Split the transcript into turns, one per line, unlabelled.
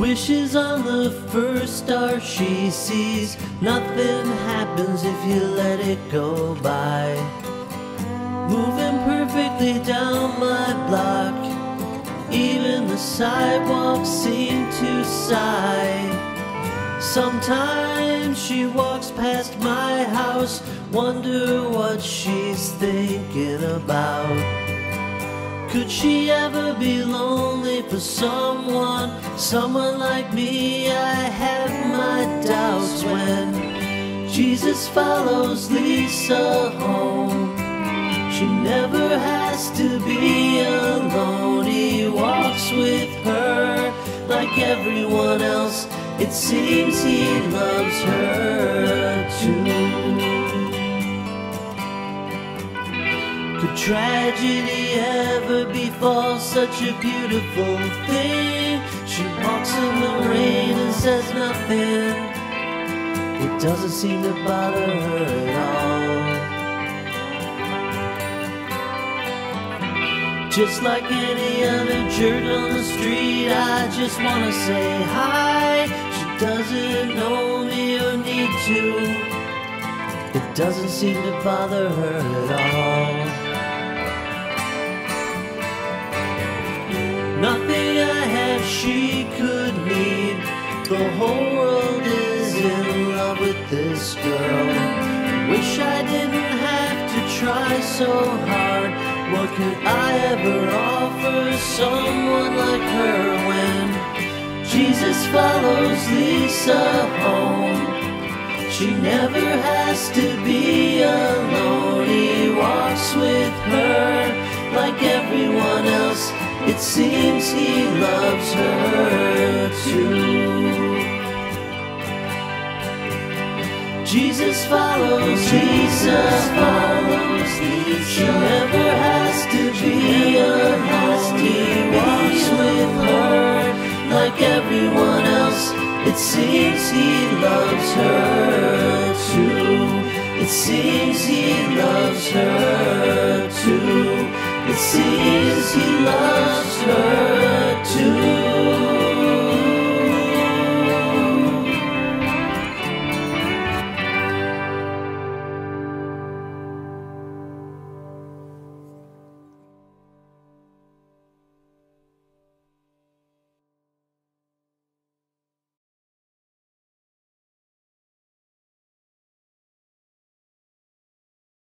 Wishes on the first star she sees. Nothing happens if you let it go by. Moving perfectly down my block, even the sidewalks seem to sigh. Sometimes she walks past my house, wonder what she's thinking about. Could she ever be lonely for someone like me? I have my doubts when Jesus follows Lisa home. She never has to be alone. He walks with her like everyone else. It seems he loves her too. Could tragedy ever befall such a beautiful thing? She walks in the rain and says nothing. It doesn't seem to bother her at all. Just like any other jerk on the street, I just wanna say hi. She doesn't know me or need to. It doesn't seem to bother her at all. Nothing I have she could need. The whole world is in love with this girl. Wish I didn't have to try so hard. What could I ever offer someone like her when Jesus follows Lisa home? She never has to be alone. He walks with her like everyone else. It seems he loves her too. Jesus follows Lisa. She never has to be alone. He walks with her like everyone else. It seems he loves her too. It seems he loves her too. It seems he loves her.